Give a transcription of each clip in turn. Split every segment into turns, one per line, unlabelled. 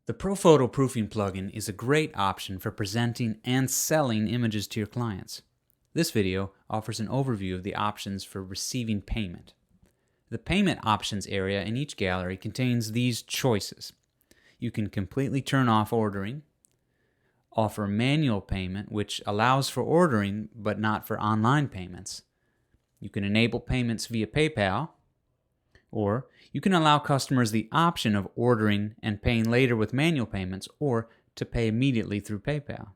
The ProPhoto Proofing Plugin is a great option for presenting and selling images to your clients. This video offers an overview of the options for receiving payment. The payment options area in each gallery contains these choices. You can completely turn off ordering, offer manual payment, which allows for ordering but not for online payments. You can enable payments via PayPal, or you can allow customers the option of ordering and paying later with manual payments or to pay immediately through PayPal.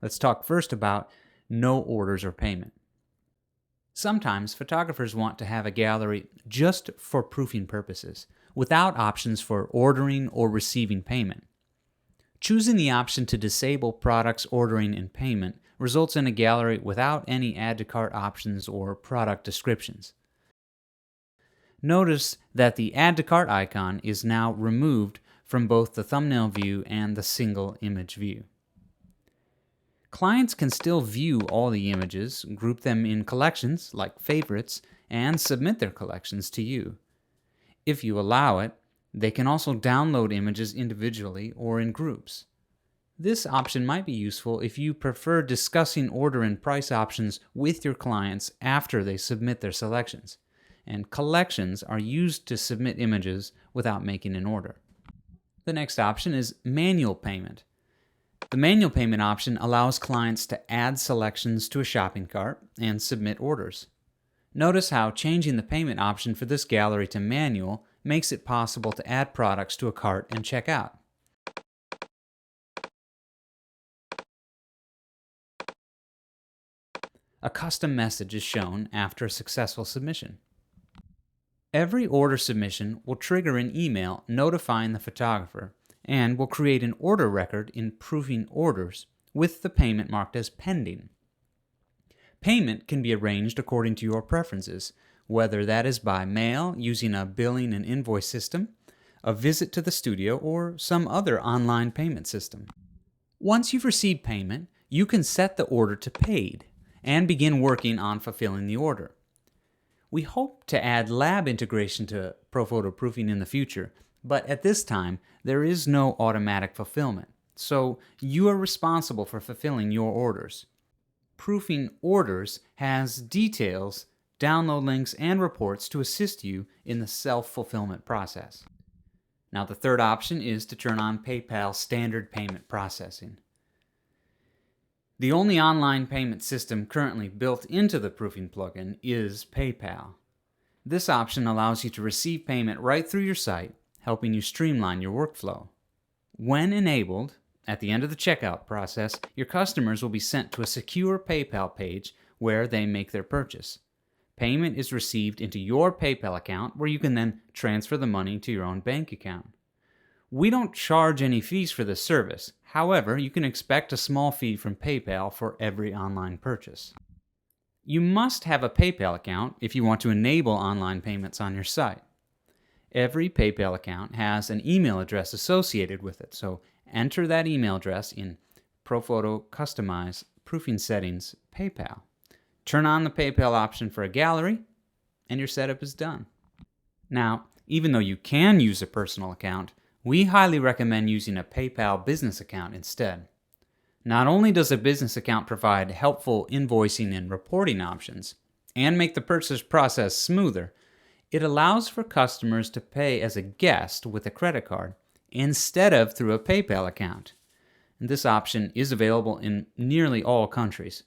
Let's talk first about no orders or payment. Sometimes photographers want to have a gallery just for proofing purposes, without options for ordering or receiving payment. Choosing the option to disable products ordering and payment results in a gallery without any add to cart options or product descriptions. Notice that the Add to Cart icon is now removed from both the thumbnail view and the single image view. Clients can still view all the images, group them in collections like favorites, and submit their collections to you. If you allow it, they can also download images individually or in groups. This option might be useful if you prefer discussing order and price options with your clients after they submit their selections, and collections are used to submit images without making an order. The next option is manual payment. The manual payment option allows clients to add selections to a shopping cart and submit orders. Notice how changing the payment option for this gallery to manual makes it possible to add products to a cart and check out. A custom message is shown after a successful submission. Every order submission will trigger an email notifying the photographer and will create an order record in Proofing Orders with the payment marked as pending. Payment can be arranged according to your preferences, whether that is by mail using a billing and invoice system, a visit to the studio, or some other online payment system. Once you've received payment, you can set the order to paid and begin working on fulfilling the order. We hope to add lab integration to ProPhoto Proofing in the future, but at this time, there is no automatic fulfillment, so you are responsible for fulfilling your orders. Proofing Orders has details, download links, and reports to assist you in the self-fulfillment process. Now, the third option is to turn on PayPal standard payment processing. The only online payment system currently built into the Proofing plugin is PayPal. This option allows you to receive payment right through your site, helping you streamline your workflow. When enabled, at the end of the checkout process, your customers will be sent to a secure PayPal page where they make their purchase. Payment is received into your PayPal account where you can then transfer the money to your own bank account. We don't charge any fees for this service. However, you can expect a small fee from PayPal for every online purchase. You must have a PayPal account if you want to enable online payments on your site. Every PayPal account has an email address associated with it, so enter that email address in ProPhoto Customize Proofing Settings PayPal. Turn on the PayPal option for a gallery, and your setup is done. Now, even though you can use a personal account, we highly recommend using a PayPal business account instead. Not only does a business account provide helpful invoicing and reporting options, and make the purchase process smoother, it allows for customers to pay as a guest with a credit card instead of through a PayPal account. And this option is available in nearly all countries.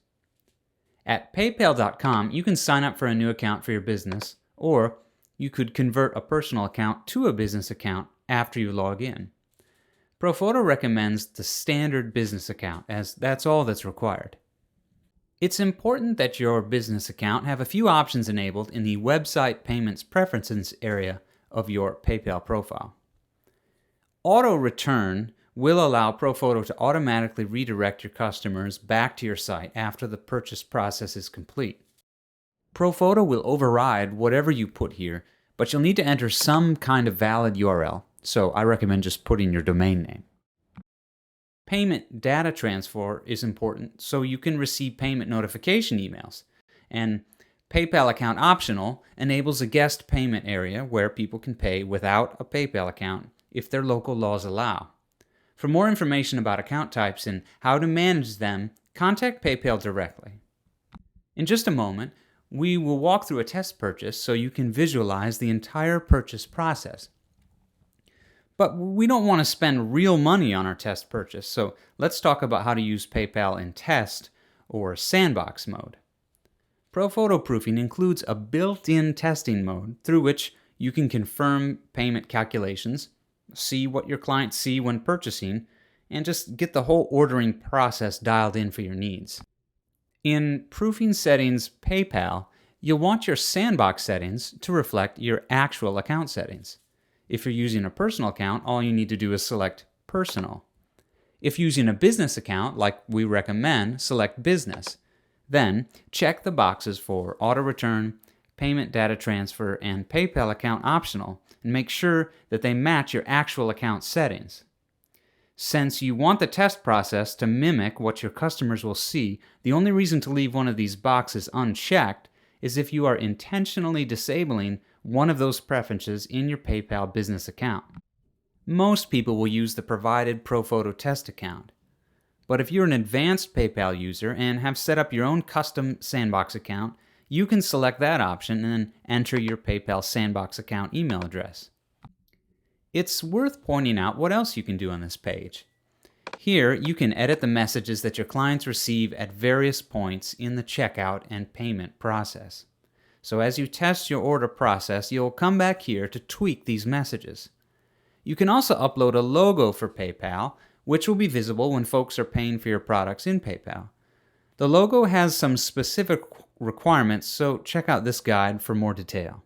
At paypal.com, you can sign up for a new account for your business, or you could convert a personal account to a business account after you log in. ProPhoto recommends the standard business account, as that's all that's required. It's important that your business account have a few options enabled in the Website Payments Preferences area of your PayPal profile. Auto Return will allow ProPhoto to automatically redirect your customers back to your site after the purchase process is complete. ProPhoto will override whatever you put here, but you'll need to enter some kind of valid URL, so I recommend just putting your domain name. Payment data transfer is important so you can receive payment notification emails, and PayPal account optional enables a guest payment area where people can pay without a PayPal account if their local laws allow. For more information about account types and how to manage them, contact PayPal directly. In just a moment, we will walk through a test purchase so you can visualize the entire purchase process. But we don't want to spend real money on our test purchase, so let's talk about how to use PayPal in test or Sandbox mode. ProPhoto Proofing includes a built-in testing mode through which you can confirm payment calculations, see what your clients see when purchasing, and just get the whole ordering process dialed in for your needs. In Proofing Settings PayPal, you'll want your Sandbox settings to reflect your actual account settings. If you're using a personal account, all you need to do is select Personal. If using a business account, like we recommend, select Business. Then, check the boxes for Auto Return, Payment Data Transfer, and PayPal Account Optional, and make sure that they match your actual account settings. Since you want the test process to mimic what your customers will see, the only reason to leave one of these boxes unchecked is if you are intentionally disabling one of those preferences in your PayPal business account. Most people will use the provided ProPhoto test account. But if you're an advanced PayPal user and have set up your own custom Sandbox account, you can select that option and then enter your PayPal Sandbox account email address. It's worth pointing out what else you can do on this page. Here, you can edit the messages that your clients receive at various points in the checkout and payment process. So as you test your order process, you'll come back here to tweak these messages. You can also upload a logo for PayPal, which will be visible when folks are paying for your products in PayPal. The logo has some specific requirements, so check out this guide for more detail.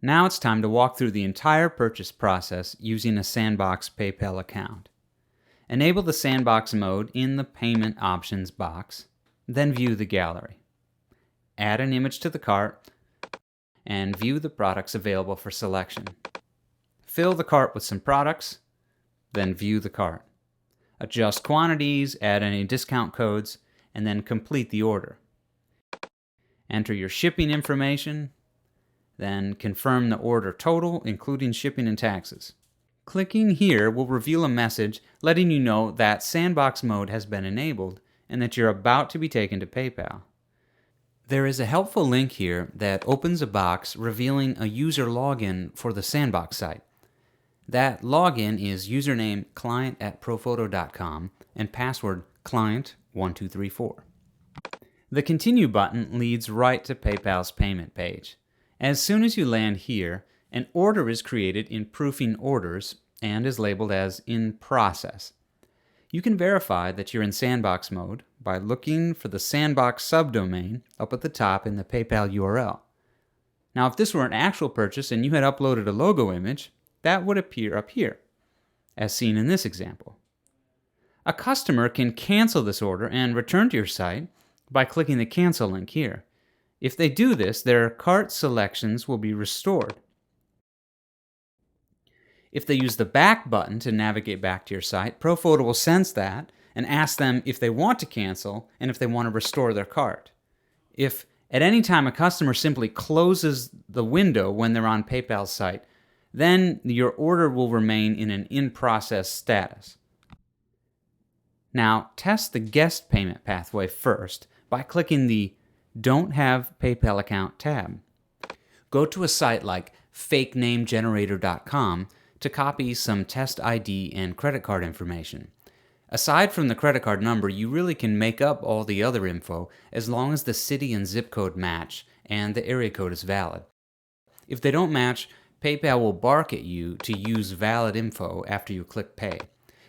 Now it's time to walk through the entire purchase process using a Sandbox PayPal account. Enable the Sandbox mode in the Payment Options box, then view the gallery. Add an image to the cart, and view the products available for selection. Fill the cart with some products, then view the cart. Adjust quantities, add any discount codes, and then complete the order. Enter your shipping information, then confirm the order total, including shipping and taxes. Clicking here will reveal a message letting you know that Sandbox mode has been enabled and that you're about to be taken to PayPal. There is a helpful link here that opens a box revealing a user login for the Sandbox site. That login is username client@prophoto.com and password client1234. The Continue button leads right to PayPal's payment page. As soon as you land here, an order is created in Proofing Orders and is labeled as In Process. You can verify that you're in Sandbox mode by looking for the Sandbox subdomain up at the top in the PayPal URL. Now, if this were an actual purchase and you had uploaded a logo image, that would appear up here, as seen in this example. A customer can cancel this order and return to your site by clicking the Cancel link here. If they do this, their cart selections will be restored. If they use the Back button to navigate back to your site, ProPhoto will sense that and ask them if they want to cancel and if they want to restore their cart. If at any time a customer simply closes the window when they're on PayPal's site, then your order will remain in an in-process status. Now, test the guest payment pathway first by clicking the Don't Have PayPal Account tab. Go to a site like fakenamegenerator.com to copy some test ID and credit card information. Aside from the credit card number, you really can make up all the other info as long as the city and zip code match and the area code is valid. If they don't match, PayPal will bark at you to use valid info after you click Pay.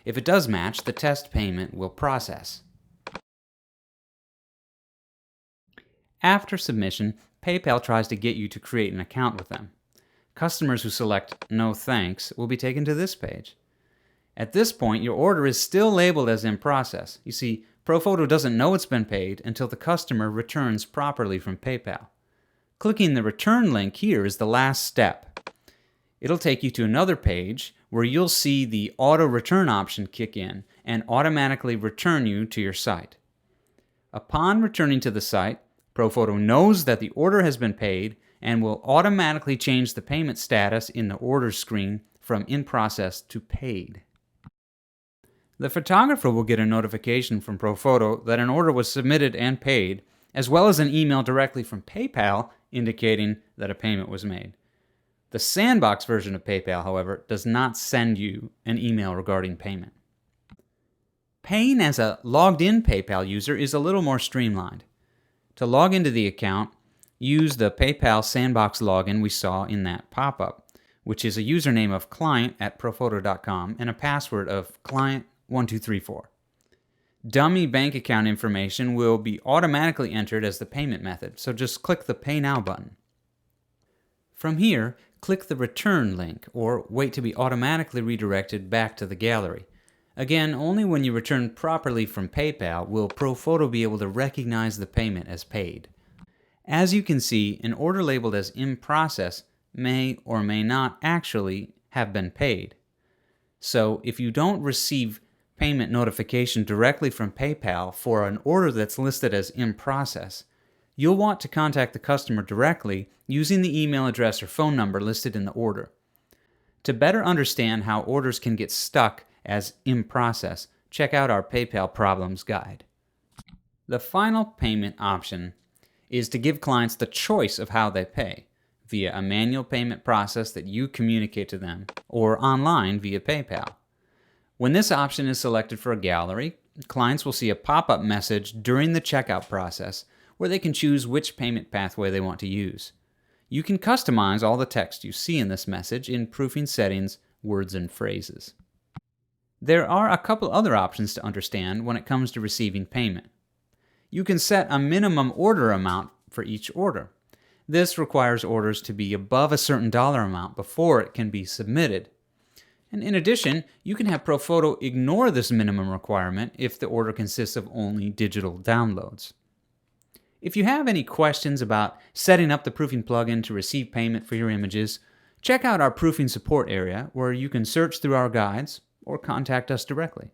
If it does match, the test payment will process. After submission, PayPal tries to get you to create an account with them. Customers who select No Thanks will be taken to this page. At this point, your order is still labeled as in process. You see, ProPhoto doesn't know it's been paid until the customer returns properly from PayPal. Clicking the return link here is the last step. It'll take you to another page where you'll see the auto return option kick in and automatically return you to your site. Upon returning to the site, ProPhoto knows that the order has been paid and will automatically change the payment status in the order screen from in process to paid. The photographer will get a notification from ProPhoto that an order was submitted and paid, as well as an email directly from PayPal indicating that a payment was made. The Sandbox version of PayPal, however, does not send you an email regarding payment. Paying as a logged-in PayPal user is a little more streamlined. To log into the account, use the PayPal Sandbox login we saw in that pop-up, which is a username of client@prophoto.com and a password of client1234. Dummy bank account information will be automatically entered as the payment method, so just click the Pay Now button. From here, click the Return link or wait to be automatically redirected back to the gallery. Again, only when you return properly from PayPal will ProPhoto be able to recognize the payment as paid. As you can see, an order labeled as in process may or may not actually have been paid. So if you don't receive payment notification directly from PayPal for an order that's listed as in process, you'll want to contact the customer directly using the email address or phone number listed in the order. To better understand how orders can get stuck as in process, check out our PayPal Problems Guide. The final payment option is to give clients the choice of how they pay, via a manual payment process that you communicate to them, or online via PayPal. When this option is selected for a gallery, clients will see a pop-up message during the checkout process where they can choose which payment pathway they want to use. You can customize all the text you see in this message in Proofing Settings, Words and Phrases. There are a couple other options to understand when it comes to receiving payment. You can set a minimum order amount for each order. This requires orders to be above a certain dollar amount before it can be submitted. And in addition, you can have ProPhoto ignore this minimum requirement if the order consists of only digital downloads. If you have any questions about setting up the proofing plugin to receive payment for your images, check out our proofing support area where you can search through our guides or contact us directly.